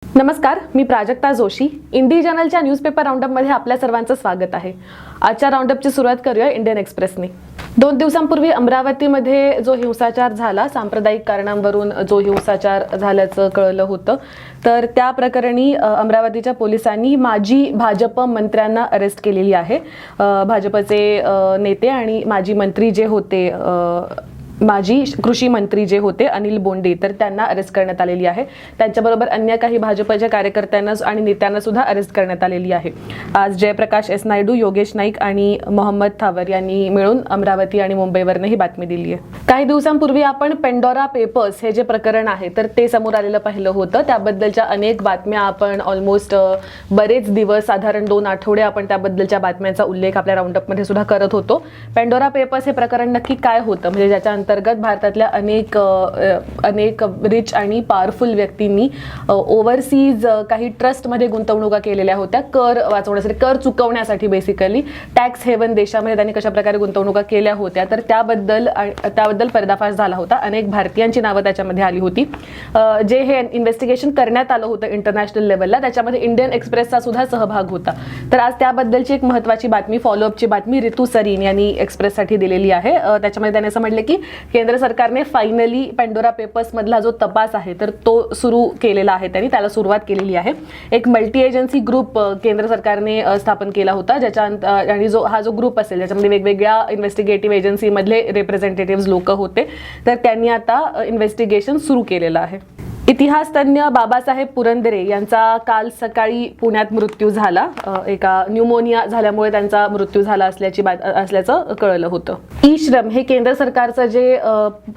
नमस्कार, मी प्राजक्ता जोशी. इंडी जर्नलच्या न्यूजपेपर राऊंडअपमध्ये आपल्या सर्वांचं स्वागत आहे. आजच्या राऊंडअपची सुरुवात करूया इंडियन एक्सप्रेसने. 2 दिवसांपूर्वी अमरावतीमध्ये जो हिंसाचार झाला, सांप्रदायिक कारणांवरून जो हिंसाचार झाल्याचं कळलं होतं, तर त्या प्रकरणी अमरावतीच्या पोलिसांनी माजी भाजप मंत्र्यांना अरेस्ट केलेली आहे. भाजपचे नेते आणि माजी मंत्री जे होते, माजी कृषी मंत्री जे होते अनिल बोंडे, तर त्यांना अरेस्ट करण्यात आलेली आहे. त्यांच्याबरोबर अन्य काही भाजपच्या कार्यकर्त्यांना आणि नेत्यांना सुद्धा अरेस्ट करण्यात आलेली आहे. आज जयप्रकाश एस नायडू, योगेश नाईक आणि मोहम्मद थावर यांनी मिळून अमरावती आणि मुंबईवरनं ही बातमी दिली आहे. काही दिवसांपूर्वी आपण पेंडोरा पेपर्स हे जे प्रकरण आहे तर ते समोर आलेलं पाहिलं होतं. त्याबद्दलच्या अनेक बातम्या आपण ऑलमोस्ट बरेच दिवस, साधारण 2 आठवडे आपण त्याबद्दलच्या बातम्यांचा उल्लेख आपल्या राऊंडअपमध्ये सुद्धा करत होतो. पेंडोरा पेपर्स हे प्रकरण नक्की काय होतं, म्हणजे ज्याच्या अंतर्गत भारतातल्या अनेक रिच आणि पॉवरफुल व्यक्तींनी ओव्हरसीज काही ट्रस्टमध्ये गुंतवणुका केलेल्या होत्या कर वाचवण्यासाठी, कर चुकवण्यासाठी. बेसिकली टॅक्स हेवन देशामध्ये त्यांनी कशा प्रकारे गुंतवणुका केल्या होत्या, तर त्याबद्दल पर्दाफाश झाला होता. अनेक भारतीयांची नावं त्याच्यामध्ये आली होती. जे हे इन्व्हेस्टिगेशन करण्यात आलं होतं इंटरनॅशनल लेवलला, त्याच्यामध्ये इंडियन एक्सप्रेसचा सुद्धा सहभाग होता. तर आज त्याबद्दलची एक महत्त्वाची बातमी, फॉलोअपची बातमी रितू सरीन यांनी एक्सप्रेससाठी दिलेली आहे. त्याच्यामध्ये त्यांनी असं म्हटलं की केंद्र सरकारने फायनली पेंडोरा पेपर्स मधला जो तपास आहे तर तो सुरू केलेला आहे. त्यांनी त्याला सुरुवात केलेली आहे. एक मल्टी एजन्सी ग्रुप केंद्र सरकारने स्थापन केला होता, ज्याच्या आणि हा जो ग्रुप असेल ज्याच्यामध्ये वेगवेगळ्या इन्व्हेस्टिगेटिव्ह एजन्सी मधले रिप्रेझेंटेटिव्ह लोक होते, तर त्यांनी आता इन्व्हेस्टिगेशन सुरू केलेलं आहे. इतिहास तज्ञ बाबासाहेब पुरंदरे यांचा काल सकाळी पुण्यात मृत्यू झाला. एका न्यूमोनिया झाल्यामुळे त्यांचा मृत्यू झाला असल्याचं कळलं होतं. ई श्रम हे केंद्र सरकारचं जे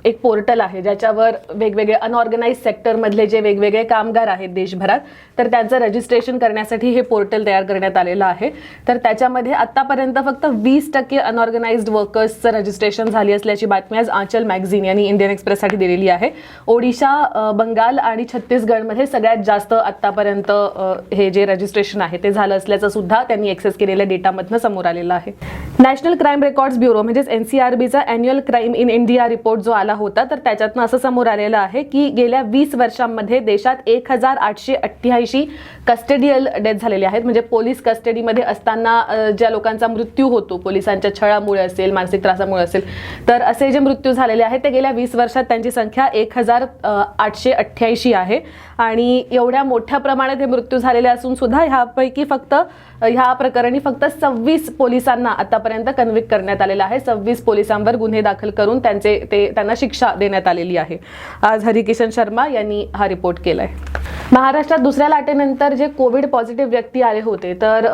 एक पोर्टल आहे, ज्याच्यावर वेगवेगळे अनऑर्गनाइज सेक्टरमधले जे वेगवेगळे कामगार आहेत देशभरात, तर त्यांचं रजिस्ट्रेशन करण्यासाठी हे पोर्टल तयार करण्यात आलेलं आहे. तर त्याच्यामध्ये आतापर्यंत फक्त 20% अनऑर्गनाइज्ड वर्कर्सचं रजिस्ट्रेशन झाली असल्याची बातमी आज आंचल मॅगझिन यांनी इंडियन एक्सप्रेससाठी दिलेली आहे. ओडिशा, बंगाल आणि छत्तीसगडमध्ये सगळ्यात जास्त आतापर्यंत हे जे रजिस्ट्रेशन आहे ते झालं असल्याचं सुद्धा त्यांनी एक्सेस केलेल्या डेटामधनं समोर आलेलं आहे. नॅशनल क्राईम रेकॉर्ड्स ब्युरो म्हणजेच NCRBचा annual crime in India report जो आला होता, तर त्याच्यातनं असं समोर आलेलं आहे की गेल्या 20 वर्षांमध्ये देशात 1888 कस्टडियल डेथ झालेले आहेत. म्हणजे पोलीस कस्टडीमध्ये असताना ज्या लोकांचा मृत्यू होतो, पोलिसांच्या छळामुळे असेल, मानसिक त्रासामुळे असेल, तर असे जे मृत्यू झालेले आहेत ते गेल्या 20 वर्षात त्यांची संख्या 1888 आहे. आणि एवढ्या मोठ्या प्रमाणात हे मृत्यू झालेले असून सुद्धा ह्यापैकी ह्या प्रकरणी फक्त 26 पोलिसांना आतापर्यंत कन्व्हिक्ट करण्यात आलेलं आहे. 26 पोलिसांवर गुन्हे दाखल करून त्यांना शिक्षा देण्यात आलेली आहे. आज हरिकिशन शर्मा यांनी हा रिपोर्ट केलाय. महाराष्ट्रात दुसऱ्या लाटेनंतर जे कोविड पॉझिटिव्ह व्यक्ती आले होते, तर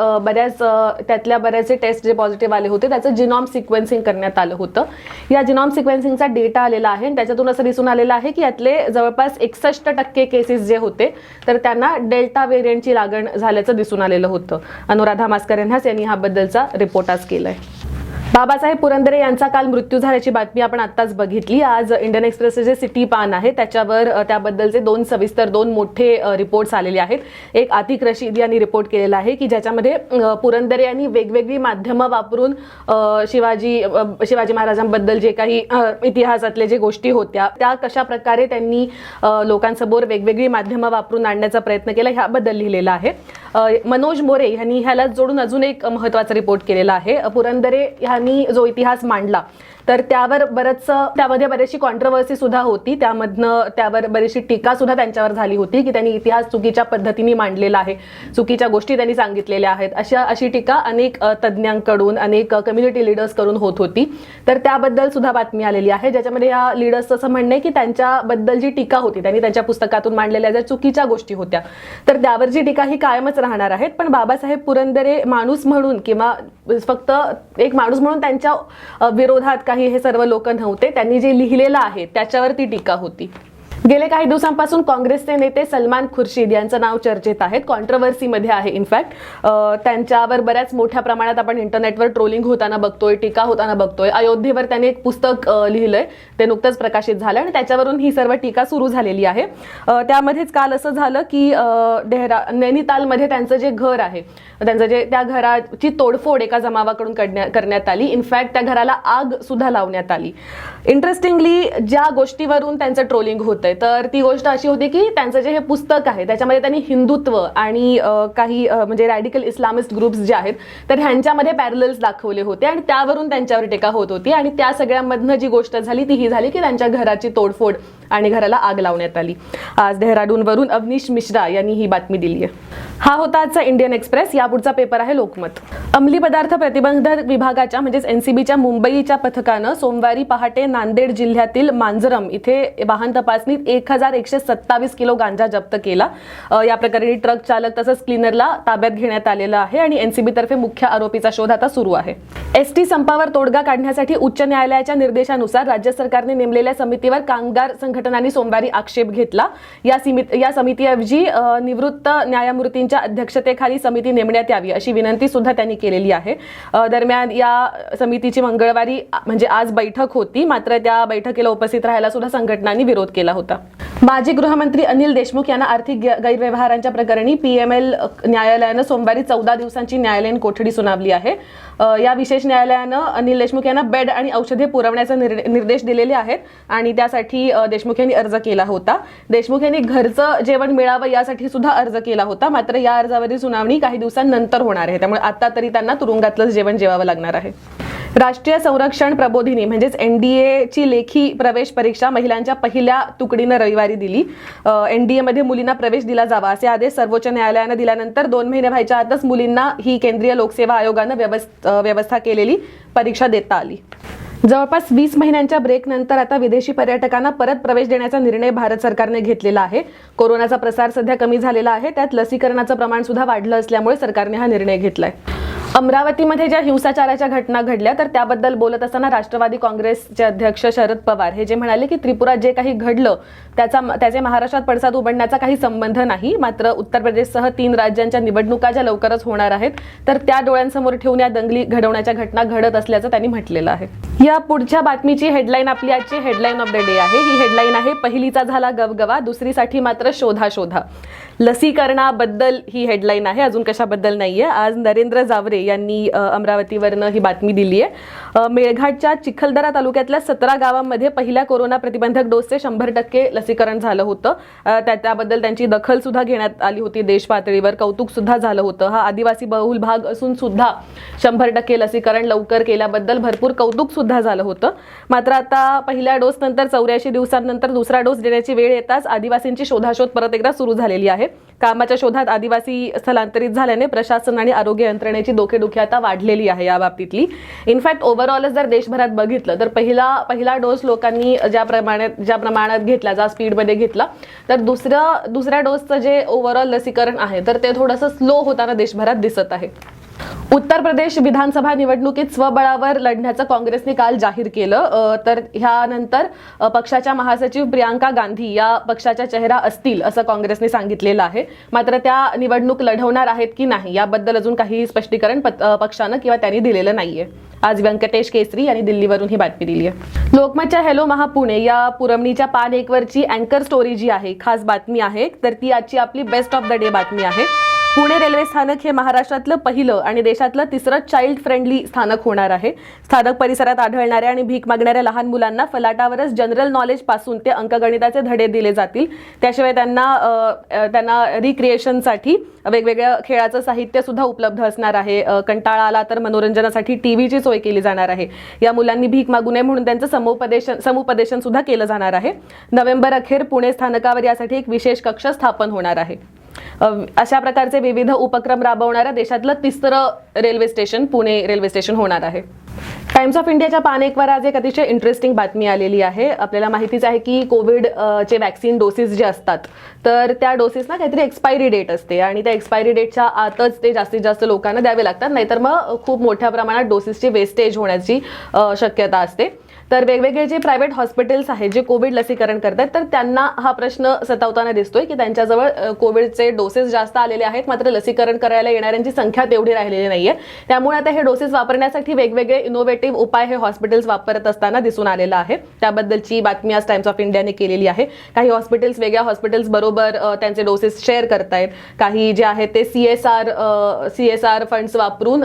त्यातल्या बऱ्याचसे टेस्ट जे पॉझिटिव्ह आले होते त्याचं जिनॉम सिक्वेन्सिंग करण्यात आलं होतं. या जिनॉम सिक्वेन्सिंगचा डेटा आलेला आहे. त्याच्यातून असं दिसून आलेलं आहे की यातले जवळपास 61% केसेस जे होते तर त्यांना डेल्टा व्हेरियंटची लागण झाल्याचं दिसून आलेलं होतं. अनुराधा मास्करेन्हास यांनी ह्याबद्दलचा रिपोर्ट आज केलाय. बाबासाहेब पुरंदरे यांचा काल मृत्यू झाल्याची बातमी आपण आत्ताच बघितली. आज इंडियन एक्सप्रेसचे जे सिटी पान आहे त्याच्यावर त्याबद्दलचे 2 मोठे रिपोर्ट्स आलेले आहेत. एक आतिक रशीद यांनी रिपोर्ट केलेला आहे की ज्याच्यामध्ये पुरंदरे यांनी वेगवेगळी माध्यमं वापरून शिवाजी महाराजांबद्दल जे काही इतिहासातले जे गोष्टी होत्या त्या कशा प्रकारे त्यांनी लोकांसमोर वेगवेगळी माध्यमं वापरून आणण्याचा प्रयत्न केला ह्याबद्दल लिहिलेलं आहे. मनोज मोरे यांनी ह्याला जोडून अजून एक महत्त्वाचा रिपोर्ट केलेला आहे. पुरंदरे यांनी जो इतिहास मांडला तर त्यामध्ये बरीचशी कॉन्ट्रोवर्सी सुद्धा होती. त्यावर बरीचशी टीका सुद्धा त्यांच्यावर झाली होती की त्यांनी इतिहास चुकीच्या पद्धतीने मांडलेला आहे, चुकीच्या गोष्टी त्यांनी सांगितलेल्या आहेत, अशी टीका अनेक तज्ज्ञांकडून, अनेक कम्युनिटी लीडर्स कडून होत होती. तर त्याबद्दल सुद्धा बातमी आलेली आहे, ज्याच्यामध्ये या लीडर्सचं असं म्हणणं आहे की त्यांच्याबद्दल जी टीका होती, त्यांनी त्यांच्या पुस्तकातून मांडलेल्या ज्या चुकीच्या गोष्टी होत्या तर त्यावरची टीका ही कायमच राहणार आहेत. पण बाबासाहेब पुरंदरे माणूस म्हणून किंवा फक्त एक माणूस म्हणून त्यांच्या विरोधात काही हे सर्व लोक नव्हते. त्यांनी जे लिहिलेलं आहे त्याच्यावर ती टीका होती. गेले काही दिवसांपासून काँग्रेसचे नेते सलमान खुर्शीद यांचं नाव चर्चेत आहेत, कॉन्ट्रोवर्सीमध्ये आहे. इनफॅक्ट त्यांच्यावर बऱ्याच मोठ्या प्रमाणात आपण इंटरनेटवर ट्रोलिंग होताना बघतोय, टीका होताना बघतोय. अयोध्येवर त्यांनी एक पुस्तक लिहिलंय, ते नुकतंच प्रकाशित झालं आणि त्याच्यावरून ही सर्व टीका सुरू झालेली आहे. त्यामध्येच काल असं झालं की नैनितालमध्ये त्यांचं जे घर आहे त्या घराची तोडफोड एका जमावाकडून करण्यात आली. इनफॅक्ट त्या घराला आग सुद्धा लावण्यात आली. इंटरेस्टिंगली ज्या गोष्टीवरून त्यांचं ट्रोलिंग होतंय तर ती गोष्ट अशी होती की त्यांचं जे हे पुस्तक आहे त्याच्यामध्ये त्यांनी हिंदुत्व आणि काही म्हणजे रॅडिकल इस्लामिस्ट ग्रुप्स जे आहेत तर ह्यांच्यामध्ये पॅरलल्स दाखवले होते आणि त्यावरून त्यांच्यावर टीका होत होती. आणि त्या सगळ्यामधनं जी गोष्ट झाली ती ही झाली की त्यांच्या घराची तोडफोड आणि घराला आग लावण्यात आली. आज डेहराडूनवरून अवनीश मिश्रा यांनी ही बातमी दिली आहे. हा होता आजचा इंडियन एक्सप्रेस. यापुढचा पेपर आहे लोकमत. अंमली पदार्थ प्रतिबंधक विभागाच्या म्हणजेच एनसीबीच्या मुंबईच्या पथकानं सोमवारी पहाटे नांदेड जिल्ह्यातील मांजरम इथे वाहन तपासणीत 1127 किलो गांजा जप्त केला. या प्रकरणी ट्रक चालक तसंच क्लीनरला ताब्यात घेण्यात आलेलं आहे आणि एनसीबी तर्फे मुख्य आरोपीचा शोध आता सुरू आहे. एसटी संपावर तोडगा काढण्यासाठी उच्च न्यायालयाच्या निर्देशानुसार राज्य सरकारने नेमलेल्या समितीवर कामगार संघटनांनी सोमवारी आक्षेप घेतला. या समितीऐवजी निवृत्त न्यायमूर्तींच्या अध्यक्षतेखाली समिती नेमण्यात यावी अशी विनंती सुद्धा त्यांनी केलेली आहे. दरम्यान या समितीची मंगळवारी म्हणजे आज बैठक होती, मात्र त्या बैठकीला उपस्थित राहायला सुद्धा संघटनांनी विरोध केला होता. माजी गृहमंत्री अनिल देशमुख यांना आर्थिक गैरव्यवहारांच्या प्रकरणी पीएमएल न्यायालयानं सोमवारी 14 दिवसांची न्यायालयीन कोठडी सुनावली आहे. या विशेष न्यायालयानं अनिल देशमुख यांना बेड आणि औषधे पुरवण्याचे निर्देश दिलेले आहेत आणि त्यासाठी देशमुख यांनी अर्ज केला होता. देशमुख यांनी घरचं जेवण मिळावं यासाठी सुद्धा अर्ज केला होता, मात्र या अर्जावरील सुनावणी काही दिवसांनंतर होणार आहे. त्यामुळे आता तरी त्यांना तुरुंगातलंच जेवण जेवावं लागणार आहे. राष्ट्रीय संरक्षण प्रबोधिनी म्हणजेच एनडीए ची लेखी प्रवेश परीक्षा महिलांच्या पहिल्या तुकडीनं रविवारी दिली. एनडीए मध्ये मुलींना प्रवेश दिला जावा असे आदेश सर्वोच्च न्यायालयानं दिल्यानंतर 2 महिने व्हायच्या आतच मुलींना ही केंद्रीय लोकसेवा आयोगानं व्यवस्था केलेली परीक्षा देता आली. जवळपास 20 महिन्यांच्या ब्रेकनंतर आता विदेशी पर्यटकांना परत प्रवेश देण्याचा निर्णय भारत सरकारने घेतलेला आहे. कोरोनाचा प्रसार सध्या कमी झालेला आहे, त्यात लसीकरणाचं प्रमाण सुद्धा वाढलं असल्यामुळे सरकारने हा निर्णय घेतलाय. अमरावतीमध्ये ज्या हिंसाचाराच्या घटना घडल्या तर त्याबद्दल बोलत असताना राष्ट्रवादी काँग्रेसचे अध्यक्ष शरद पवार हे जे म्हणाले की त्रिपुरात जे काही घडलं त्याचे महाराष्ट्रात पडसाद उमटण्याचा काही संबंध नाही, मात्र उत्तर प्रदेशसह 3 राज्यांच्या निवडणुका ज्या लवकरच होणार आहेत तर त्या डोळ्यांसमोर ठेवून या दंगली घडवण्याच्या घटना घडत असल्याचं त्यांनी म्हटलेलं आहे. या पुढच्या बातमीची हेडलाईन आपली आजची हेडलाईन ऑफ द डे आहे. ही हेडलाईन आहे पहिलीचा झाला गवगवा, दुसरीसाठी मात्र शोधा. लसीकरणाबद्दल ही हेडलाईन आहे, अजून कशाबद्दल नाहीये. आज नरेंद्र जावरे यांनी अमरावतीवरनं ही बातमी दिली आहे. मेळघाटच्या चिखलदरा तालुक्यातल्या 17 गावांमध्ये पहिल्या कोरोना प्रतिबंधक डोसचे 100% लसीकरण झालं होतं. त्याबद्दल त्यांची दखल सुद्धा घेण्यात आली होती. देश पातळीवर कौतुक सुद्धा झालं होतं. हा आदिवासी बहुल भाग असून सुद्धा 100% लसीकरण लवकर केल्याबद्दल भरपूर कौतुक सुद्धा झालं होतं. मात्र आता पहिल्या डोस नंतर 84 दिवसांनंतर दुसरा डोस देण्याची वेळ येताच आदिवासींची शोधाशोध परत एकदा सुरू झालेली आहे. कामाच्या शोधात आदिवासी स्थलांतरित झाल्याने प्रशासन आणि आरोग्य यंत्रणेची डोकेदुखी आता वाढलेली आहे या बाबतीतली. इनफॅक्ट ओव्हरऑलच जर देशभरात बघितलं तर पहिला डोस लोकांनी ज्या प्रमाणात घेतला, ज्या स्पीडमध्ये घेतला, तर दुसऱ्या डोसचं जे ओव्हरऑल लसीकरण आहे तर ते थोडंसं स्लो होताना देशभरात दिसत आहे. उत्तर प्रदेश विधानसभा निवडणुकीत स्वबळावर लढण्याचं काँग्रेसने काल जाहीर केलं. तर ह्यानंतर पक्षाच्या महासचिव प्रियांका गांधी या पक्षाच्या चेहरा असतील असं काँग्रेसने सांगितलेलं आहे. मात्र त्या निवडणूक लढवणार आहेत की नाही याबद्दल अजून काही स्पष्टीकरण पक्षानं किंवा त्यांनी दिलेलं नाहीये. आज व्यंकटेश केसरी यांनी दिल्लीवरून ही बातमी दिली आहे. लोकमतच्या हॅलो महापुणे या पुरवणीच्या पान 1 वरची अँकर स्टोरी जी आहे, खास बातमी आहे, तर ती आजची आपली बेस्ट ऑफ द डे बातमी आहे. पुणे रेल्वे स्थानक हे महाराष्ट्रातलं पहिलं आणि देशातलं 3रं चाइल्ड फ्रेंडली स्थानक होणार आहे. स्थानक परिसरात आढळणाऱ्या आणि भीक मागणाऱ्या लहान मुलांना फलाटावरच जनरल नॉलेज पासून ते अंकगणिताचे धडे दिले जातील. त्याशिवाय त्यांना रिक्रिएशनसाठी वेगवेगळ्या खेळाचं साहित्य सुद्धा उपलब्ध असणार आहे. कंटाळा आला तर मनोरंजनासाठी टीव्हीची सोय केली जाणार आहे. या मुलांनी भीक मागू नये म्हणून त्यांचं समुपदेशन सुद्धा केलं जाणार आहे. नोव्हेंबर अखेर पुणे स्थानकावर यासाठी एक विशेष कक्ष स्थापन होणार आहे. अशा प्रकारचे विविध उपक्रम राबवणाऱ्या देशातलं 3रं railway station Pune railway station होणार आहे. टाइम्स ऑफ इंडियाच्या पान 1 वर आज एक अतिशय इंटरेस्टिंग बातमी आलेली आहे. आपल्याला माहितीच आहे की कोविडचे वॅक्सिन डोसेस जे असतात तर त्या डोसेसना काहीतरी एक्सपायरी डेट असते आणि त्या एक्सपायरी डेटच्या आतच ते जास्तीत जास्त लोकांना द्यावे लागतात, नाहीतर मग खूप मोठ्या प्रमाणात डोसेसची वेस्टेज होण्याची शक्यता असते. तर वेगवेगळे जे प्रायव्हेट हॉस्पिटल्स आहेत जे कोविड लसीकरण करतात तर त्यांना हा प्रश्न सतावताना दिसतोय की त्यांच्याजवळ कोविडचे डोसेस जास्त आलेले आहेत, मात्र लसीकरण करायला येणाऱ्यांची संख्या तेवढी राहिलेली नाहीये. त्यामुळे आता हे डोसेस वापरण्यासाठी वेगवेगळे इनोव्हेटिव्ह उपाय हे हॉस्पिटल्स वापरत असताना दिसून आलेला आहे. त्याबद्दलची बातमी आज टाइम्स ऑफ इंडियाने केलेली आहे. काही हॉस्पिटल्स वेगळ्या हॉस्पिटल्स बरोबर त्यांचे डोसेस शेअर करतायत. काही जे आहेत ते CSR फंड्स वापरून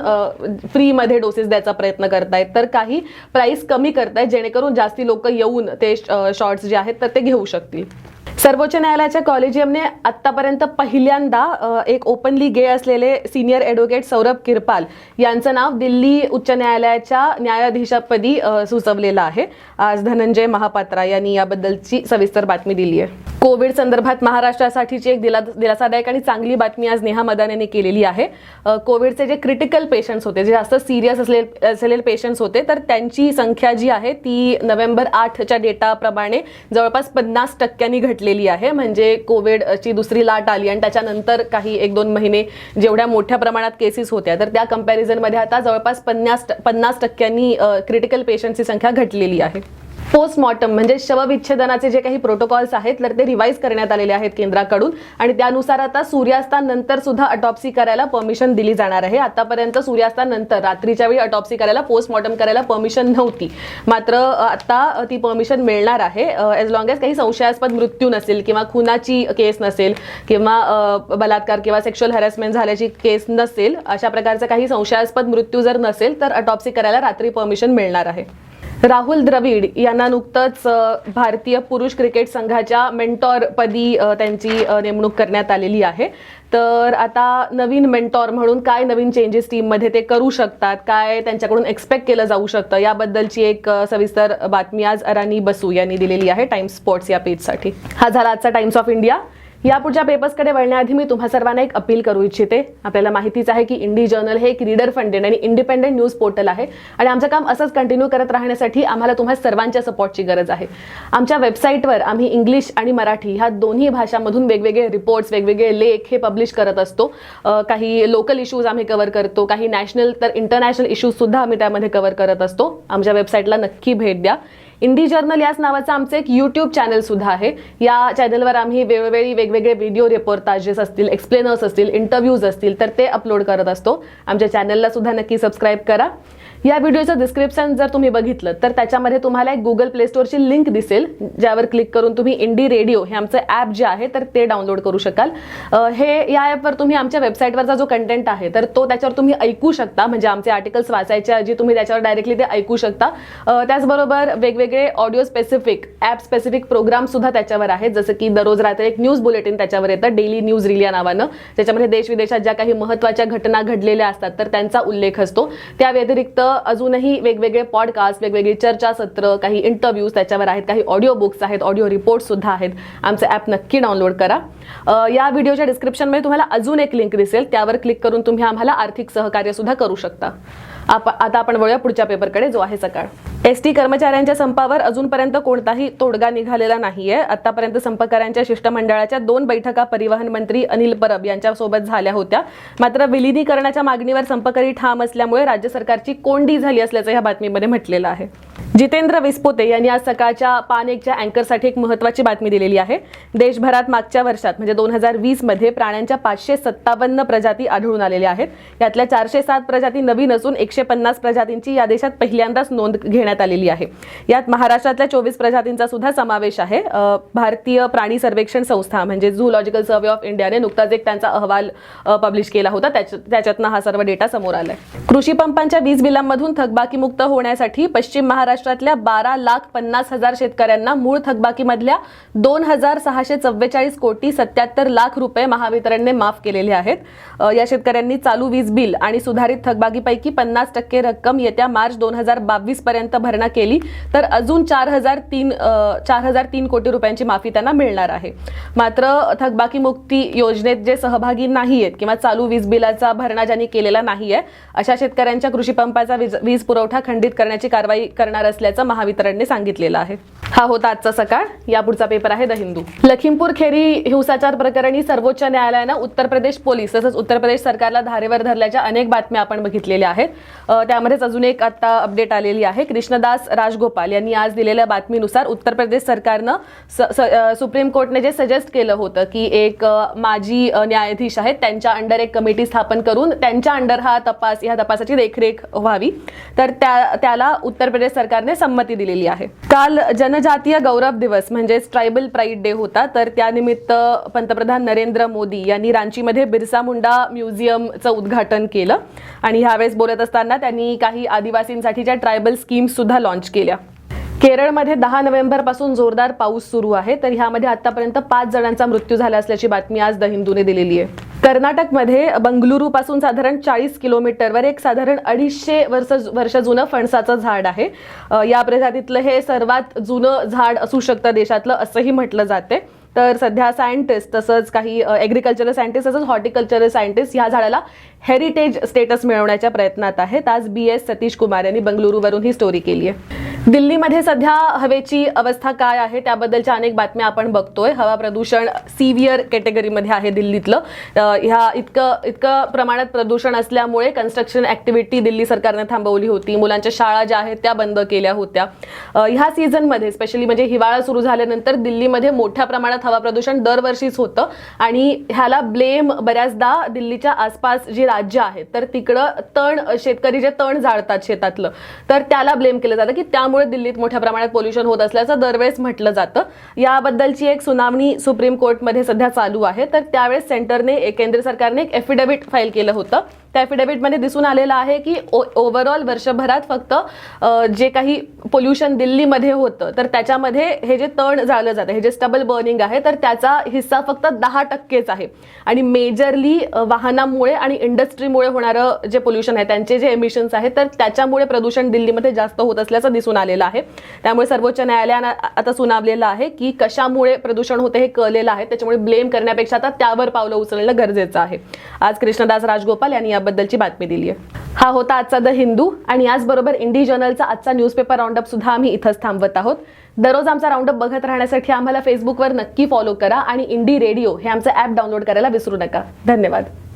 फ्रीमध्ये डोसेस द्यायचा प्रयत्न करतायत, तर काही प्राइस कमी करतायत जेणेकरून जास्ती लोक येऊन ते शॉट्स जे आहेत तर ते घेऊ शकतील. सर्वोच्च न्यायालयाच्या कॉलेजियमने आतापर्यंत पहिल्यांदा एक ओपनली गे असलेले सिनियर ॲडव्होकेट सौरभ किरपाल यांचं नाव दिल्ली उच्च न्यायालयाच्या न्यायाधीशपदी सुचवलेलं आहे. आज धनंजय महापात्रा यांनी याबद्दलची सविस्तर बातमी दिली आहे. कोविड संदर्भात महाराष्ट्रासाठीची एक दिलासादायक आणि चांगली बातमी आज नेहा मदानेने केलेली आहे. कोविडचे जे क्रिटिकल पेशंट्स होते, जे जास्त सिरियस असलेले पेशंट्स होते, तर त्यांची संख्या जी आहे ती नोव्हेंबर 8च्या डेटाप्रमाणे जवळपास 50% घटलेली आहे. म्हणजे कोविडची दुसरी लाट आली आणि त्याच्यानंतर काही 1-2 महिने जेवढ्या मोठ्या प्रमाणात केसेस होत्या, तर त्या कंपॅरिझनमध्ये आता जवळपास 50% क्रिटिकल पेशंट्सची संख्या घटलेली आहे. पोस्टमॉर्टम म्हणजे शवविच्छेदनाचे जे काही प्रोटोकॉल्स आहेत, तर ते रिवाईज करण्यात आलेले आहेत केंद्राकडून आणि त्यानुसार आता सूर्यास्तानंतर सुद्धा ऑटॉप्सी करायला परमिशन दिली जाणार आहे. आतापर्यंत सूर्यास्तानंतर रात्रीच्या वेळी ऑटॉप्सी करायला, पोस्टमॉर्टम करायला परमिशन नव्हती, मात्र आता ती परमिशन मिळणार आहे. एज लॉंग एज काही संशयास्पद मृत्यू नसेल किंवा खुनाची केस नसेल किंवा बलात्कार किंवा सेक्शुअल हॅरेसमेंट झाल्याची केस नसेल, अशा प्रकारचा काही संशयास्पद मृत्यू जर नसेल तर ऑटॉप्सी करायला रात्री परमिशन मिळणार आहे. राहुल द्रविड यांना नुकतंच भारतीय पुरुष क्रिकेट संघाच्या मेंटॉरपदी त्यांची नेमणूक करण्यात आलेली आहे. तर आता नवीन मेंटॉर म्हणून काय नवीन चेंजेस टीममध्ये ते करू शकतात, काय त्यांच्याकडून एक्सपेक्ट केलं जाऊ शकतं, याबद्दलची एक सविस्तर बातमी आज अरानी बसू यांनी दिलेली आहे टाइम्स स्पोर्ट्स या पेजसाठी. हा झाला आजचा टाइम्स ऑफ इंडिया. या पुढच्या पेपर्सकडे वळण्याआधी मी तुम्हा सर्वांना एक अपील करू इच्छिते. आपल्याला माहितीच आहे की इंडी जर्नल हे एक रीडर फंडेड आणि इंडिपेंडेंट न्यूज पोर्टल आहे आणि आमचं काम असंच कंटिन्यू करत राहण्यासाठी आम्हाला तुम्हा सर्वांच्या सपोर्टची गरज आहे. आमच्या वेबसाईटवर आम्ही इंग्लिश आणि मराठी ह्या दोन्ही भाषांमधून वेगवेगळे रिपोर्ट्स, वेगवेगळे लेख हे पब्लिश करत असतो. काही लोकल इश्यूज आम्ही कव्हर करतो, काही नॅशनल तर इंटरनॅशनल इश्यूज सुद्धा आम्ही त्यामध्ये कव्हर करत असतो. आमच्या वेबसाईटला नक्की भेट द्या. इंडी जर्नल याच नावाचं आमचं एक यूट्यूब चॅनल सुद्धा आहे. या चॅनलवर आम्ही वेळोवेळी वेगवेगळे व्हिडिओ रिपोर्टाजेस असतील, एक्सप्लेनर्स असतील, इंटरव्ह्यूज असतील, तर ते अपलोड करत असतो. आमच्या चॅनलला सुद्धा नक्की सबस्क्राईब करा. या व्हिडिओचं डिस्क्रिप्शन जर तुम्ही बघितलं तर त्याच्यामध्ये तुम्हाला एक गुगल प्ले स्टोअरची लिंक दिसेल, ज्यावर क्लिक करून तुम्ही इंडी रेडिओ हे आमचं ॲप जे आहे तर ते डाउनलोड करू शकाल. या ॲपवर तुम्ही आमच्या वेबसाईटवरचा जो कंटेंट आहे तर तो त्याच्यावर तुम्ही ऐकू शकता. म्हणजे आमचे आर्टिकल्स वाचायच्या ऐवजी तुम्ही त्याच्यावर डायरेक्टली ते ऐकू शकता. त्याचबरोबर वेगवेगळे audio specific, app specific programme सुद्धा त्याच्यावर आहेत. जसं की दररोज रात्री एक न्यूज बुलेटिन त्याच्यावर येतं, डेली न्यूज रील या नावानं, ज्याच्यामध्ये देश विदेशात ज्या काही महत्त्वाच्या घटना घडलेल्या असतात तर त्यांचा उल्लेख असतो. त्या व्यतिरिक्त अजूनही वेगवेगळे पॉडकास्ट, वेगवेगळी चर्चासत्र, काही इंटरव्ह्यूज त्याच्यावर आहेत, काही ऑडिओ बुक्स आहेत, ऑडिओ रिपोर्ट्स सुद्धा आहेत. आमचं ॲप नक्की डाउनलोड करा. या व्हिडिओच्या डिस्क्रिप्शनमध्ये तुम्हाला अजून एक लिंक दिसेल, त्यावर क्लिक करून तुम्ही आम्हाला आर्थिक सहकार्य सुद्धा करू शकता. आता आपण वळूया पुढच्या पेपरकडे, जो आहे सकाळ. एसटी कर्मचाऱ्यांच्या संपावर अजूनपर्यंत कोणताही तोडगा निघालेला नाहीये. आतापर्यंत संपकऱ्यांच्या शिष्टमंडळाच्या 2 बैठका परिवहन मंत्री अनिल परब यांच्यासोबत झाल्या होत्या. मात्र विलिनीकरणाच्या मागणीवर संपकरी ठाम असल्यामुळे राज्य सरकारची कोंडी झाली असल्याचं या बातमीमध्ये म्हटलेलं आहे. जितेंद्र विस्पोते यांनी आज सकाळच्या पान 1च्या अँकरसाठी एक महत्त्वाची बातमी दिलेली आहे. देशभरात मागच्या वर्षात म्हणजे 2020 मध्ये प्राण्यांच्या 557 प्रजाती आढळून आलेल्या आहेत. यातल्या 407 प्रजाती नवीन असून 150 प्रजातींची या देशात पहिल्यांदाच नोंद घेण्यात आलेली आहे. यात महाराष्ट्रातल्या 24 प्रजातींचा सुद्धा समावेश आहे. भारतीय प्राणी सर्वेक्षण संस्था म्हणजे झूलॉजिकल सर्व्हे ऑफ इंडियाने नुकताच एक त्यांचा अहवाल पब्लिश केला होता. त्याच्यातनं हा सर्व डेटा समोर आलाय. कृषी पंपांच्या वीज बिलांमधून थकबाकीमुक्त होण्यासाठी पश्चिम महाराष्ट्रातल्या 12,50,000 शेतकऱ्यांना मूळ थकबाकीमधल्या 2,644 कोटी 77 लाख रुपये महावितरणने माफ केलेले आहेत. या शेतकऱ्यांनी चालू वीज बिल आणि सुधारित थकबाकीपैकी 50% रक्कम येत्या मार्च 2022 पर्यंत भरणा केली तर अजून 4,003 कोटी रुपयांची माफी त्यांना मिळणार आहे. मात्र थकबाकी मुक्ती योजनेत जे सहभागी नाहीयेत किंवा चालू वीज बिलाचा भरणा ज्यांनी केलेला नाहीये, अशा शेतकऱ्यांच्या कृषी पंपाचा वीज पुरवठा खंडित करण्याची कारवाई करणार असल्याचं महावितरणने सांगितलेलं आहे. हा होता आजचा सकाळ. या पुढचा पेपर आहे द हिंदू. लखीमपूर खेरी हिंसाचार प्रकरणी सर्वोच्च न्यायालयानं उत्तर प्रदेश पोलीस तसंच उत्तर प्रदेश सरकारला धारेवर धरल्याच्या अनेक बातम्या आपण बघितलेल्या आहेत. त्यामध्येच अजून एक आता अपडेट आलेली आहे. कृष्णदास राजगोपाल यांनी आज दिलेल्या बातमीनुसार उत्तर प्रदेश सरकारनं सुप्रीम कोर्टने जे सजेस्ट केलं होतं की एक माजी न्यायाधीश आहेत त्यांच्या अंडर एक कमिटी स्थापन करून त्यांच्या अंडर ह्या तपासाची देखरेख व्हावी, तर त्याला उत्तर प्रदेश सरकारने संमती दिलेली आहे. काल जनजातीय गौरव दिवस म्हणजेच ट्रायबल प्राईड डे होता, तर त्यानिमित्त पंतप्रधान नरेंद्र मोदी यांनी रांचीमध्ये बिरसा मुंडा म्युझियमचं उद्घाटन केलं आणि ह्यावेळेस बोलत असताना त्यांनी काही आदिवासींसाठीच्या ट्रायबल स्कीम्स सुद्धा लॉन्च केल्या. केरळमध्ये 10 नोव्हेंबरपासून जोरदार पाऊस सुरू आहे, तर ह्यामध्ये आतापर्यंत 5 जणांचा मृत्यू झाला असल्याची बातमी आज द हिंदूने दिलेली आहे. कर्नाटकमध्ये बंगळुरू पासून साधारण 40 किलोमीटरवर एक साधारण 250 वर्ष जुनं फणसाचं झाड आहे. या प्रजातीतलं हे सर्वात जुनं झाड असू शकतं देशातलं, असंही म्हटलं जाते. तर सध्या सायंटिस्ट तसंच काही ॲग्रिकल्चरल सायंटिस्ट तसंच हॉर्टिकल्चरल सायंटिस्ट ह्या झाडाला हेरिटेज स्टेटस मिळवण्याच्या प्रयत्नात आहेत. आज BS सतीश कुमार यांनी बंगळुरूवरून ही स्टोरी केली आहे. दिल्लीमध्ये सध्या हवेची अवस्था काय आहे त्याबद्दलच्या अनेक बातम्या आपण बघतोय. हवा प्रदूषण सिव्हिअर कॅटेगरीमध्ये आहे दिल्लीतलं. ह्या इतकं प्रमाणात प्रदूषण असल्यामुळे कन्स्ट्रक्शन ॲक्टिव्हिटी दिल्ली सरकारने थांबवली होती. मुलांच्या शाळा ज्या आहेत त्या बंद केल्या होत्या. ह्या सीझनमध्ये स्पेशली म्हणजे हिवाळा सुरू झाल्यानंतर दिल्लीमध्ये मोठ्या प्रमाणात हवा प्रदूषण दरवर्षीच होतं आणि ह्याला ब्लेम बऱ्याचदा दिल्लीच्या आसपास जी राज्य आहेत तर तिकडं शेतकरी जे तण जाळतात शेतातलं तर त्याला ब्लेम केलं जातं की त्यामुळे दिल्लीत मोठ्या प्रमाणात पोल्युशन होत असल्याचं दरवेळेस म्हटलं जातं. याबद्दलची एक सुनावणी सुप्रीम कोर्टमध्ये सध्या चालू आहे. तर त्यावेळेस केंद्र सरकारने एक एफिडेव्हिट फाईल केलं होतं. त्या एफिडेव्हिटमध्ये दिसून आलेलं आहे की ओव्हरऑल वर्षभरात फक्त जे काही पोल्युशन दिल्लीमध्ये होतं तर त्याच्यामध्ये हे जे तण जाळलं जातं हे जे स्टबल बर्निंग आहे तर त्याचा हिस्सा फक्त 10%च आहे. आणि मेजरली वाहनांमुळे आणि इंडस्ट्रीमुळे होणारं जे पोल्युशन आहे त्यांचे जे एमिशन्स आहेत तर त्याच्यामुळे प्रदूषण दिल्लीमध्ये जास्त होत असल्याचं दिसून आलेलं आहे. त्यामुळे सर्वोच्च न्यायालयानं आता सुनावलेलं आहे की कशामुळे प्रदूषण होते हे कळलेलं आहे. त्याच्यामुळे ब्लेम करण्यापेक्षा आता त्यावर पावलं उचलणं गरजेचं आहे. आज कृष्णदास राजगोपाल यांनी बद्दलची बातमी दिली आहे. हा होता आजचा द हिंदू आणि याचबरोबर इंडी जर्नलचा आजचा न्यूजपेपर राऊंडअप सुद्धा आम्ही इथंच थांबवत आहोत. दररोज आमचा राऊंडअप बघत राहण्यासाठी आम्हाला फेसबुकवर नक्की फॉलो करा आणि इंडी रेडिओ हे आमचं ॲप डाउनलोड करायला विसरू नका. धन्यवाद.